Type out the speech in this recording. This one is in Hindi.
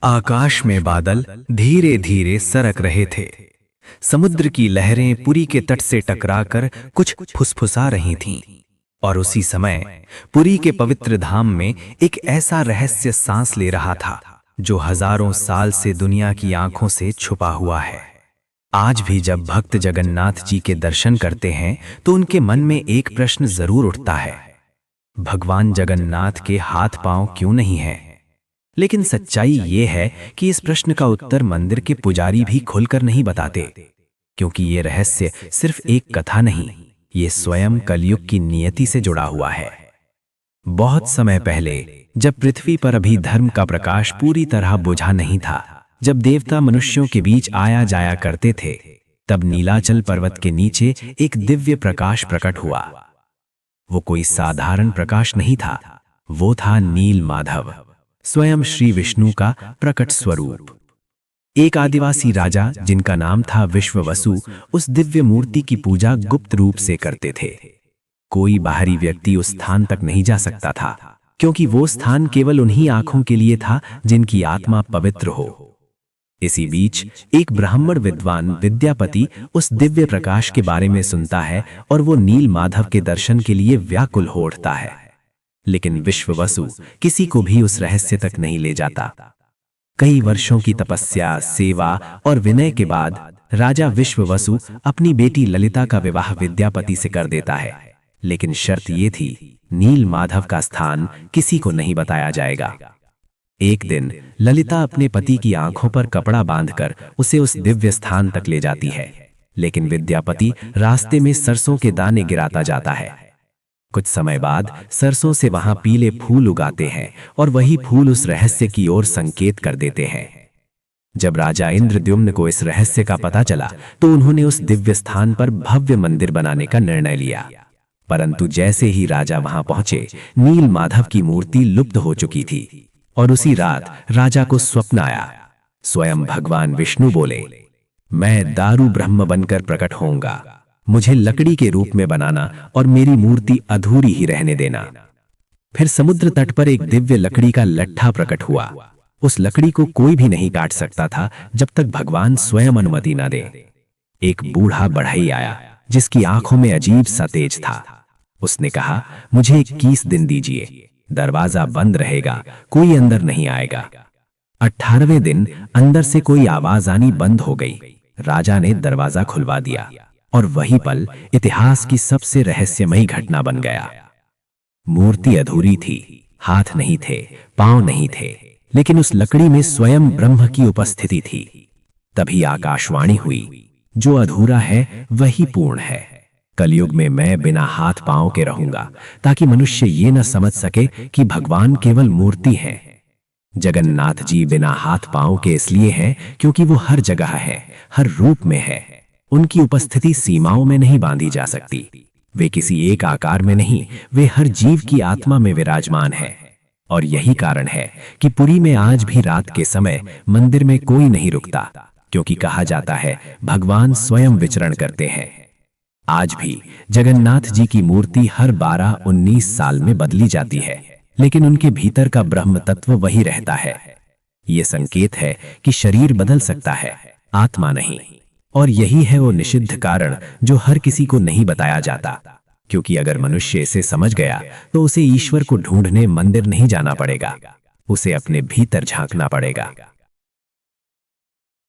आकाश में बादल धीरे धीरे सरक रहे थे। समुद्र की लहरें पुरी के तट से टकराकर कुछ फुसफुसा रही थीं। और उसी समय पुरी के पवित्र धाम में एक ऐसा रहस्य सांस ले रहा था जो हजारों साल से दुनिया की आंखों से छुपा हुआ है। आज भी जब भक्त जगन्नाथ जी के दर्शन करते हैं तो उनके मन में एक प्रश्न जरूर उठता है, भगवान जगन्नाथ के हाथ पांव क्यों नहीं हैं? लेकिन सच्चाई ये है कि इस प्रश्न का उत्तर मंदिर के पुजारी भी खुलकर नहीं बताते, क्योंकि ये रहस्य सिर्फ एक कथा नहीं, ये स्वयं कलयुग की नियति से जुड़ा हुआ है। बहुत समय पहले, जब पृथ्वी पर अभी धर्म का प्रकाश पूरी तरह बुझा नहीं था, जब देवता मनुष्यों के बीच आया जाया करते थे, तब नीलाचल पर्वत के नीचे एक दिव्य प्रकाश प्रकट हुआ। वो कोई साधारण प्रकाश नहीं था, वो था नील माधव, स्वयं श्री विष्णु का प्रकट स्वरूप। एक आदिवासी राजा जिनका नाम था विश्ववसु उस दिव्य मूर्ति की पूजा गुप्त रूप से करते थे। कोई बाहरी व्यक्ति उस स्थान तक नहीं जा सकता था, क्योंकि वो स्थान केवल उन्हीं आंखों के लिए था जिनकी आत्मा पवित्र हो। इसी बीच एक ब्राह्मण विद्वान विद्यापति उस दिव्य प्रकाश के बारे में सुनता है और वो नील माधव के दर्शन के लिए व्याकुल हो उठता है। लेकिन विश्ववसु किसी को भी उस रहस्य तक नहीं ले जाता। कई वर्षों की तपस्या, सेवा और विनय के बाद राजा विश्ववसु अपनी बेटी ललिता का विवाह विद्यापति से कर देता है। लेकिन शर्त ये थी, नील माधव का स्थान किसी को नहीं बताया जाएगा। एक दिन ललिता अपने पति की आंखों पर कपड़ा बांधकर उसे उस दिव्य स्थान तक ले जाती है, लेकिन विद्यापति रास्ते में सरसों के दाने गिराता जाता है। कुछ समय बाद सरसों से वहां पीले फूल उगाते हैं और वही फूल उस रहस्य की ओर संकेत कर देते हैं। जब राजा इंद्रद्युम्न को इस रहस्य का पता चला तो उन्होंने उस दिव्य स्थान पर भव्य मंदिर बनाने का निर्णय लिया। परंतु जैसे ही राजा वहां पहुंचे, नील माधव की मूर्ति लुप्त हो चुकी थी। और उसी रात राजा को स्वप्न आया। स्वयं भगवान विष्णु बोले, मैं दारू ब्रह्म बनकर प्रकट होऊंगा, मुझे लकड़ी के रूप में बनाना और मेरी मूर्ति अधूरी ही रहने देना। फिर समुद्र तट पर एक दिव्य लकड़ी का लट्ठा प्रकट हुआ। उस लकड़ी को कोई भी नहीं काट सकता था जब तक भगवान स्वयं अनुमति न दे। एक बूढ़ा बढ़ई आया जिसकी आंखों में अजीब सा तेज था। उसने कहा, मुझे 21 दिन दीजिए, दरवाजा बंद रहेगा, कोई अंदर नहीं आएगा। 18वें दिन अंदर से कोई आवाज आनी बंद हो गई। राजा ने दरवाजा खुलवा दिया और वही पल इतिहास की सबसे रहस्यमयी घटना बन गया। मूर्ति अधूरी थी, हाथ नहीं थे, पांव नहीं थे, लेकिन उस लकड़ी में स्वयं ब्रह्म की उपस्थिति थी। तभी आकाशवाणी हुई, जो अधूरा है वही पूर्ण है। कलयुग में मैं बिना हाथ पांव के रहूंगा, ताकि मनुष्य ये न समझ सके कि भगवान केवल मूर्ति है। जगन्नाथ जी बिना हाथ पांव के इसलिए हैं क्योंकि वो हर जगह है, हर रूप में है। उनकी उपस्थिति सीमाओं में नहीं बांधी जा सकती। वे किसी एक आकार में नहीं, वे हर जीव की आत्मा में विराजमान है। और यही कारण है कि पुरी में आज भी रात के समय मंदिर में कोई नहीं रुकता, क्योंकि कहा जाता है भगवान स्वयं विचरण करते हैं। आज भी जगन्नाथ जी की मूर्ति हर 12-19 साल में बदली जाती है, लेकिन उनके भीतर का ब्रह्म तत्व वही रहता है। ये संकेत है कि शरीर बदल सकता है, आत्मा नहीं। और यही है वो निषिद्ध कारण जो हर किसी को नहीं बताया जाता, क्योंकि अगर मनुष्य इसे समझ गया तो उसे ईश्वर को ढूंढने मंदिर नहीं जाना पड़ेगा, उसे अपने भीतर झांकना पड़ेगा।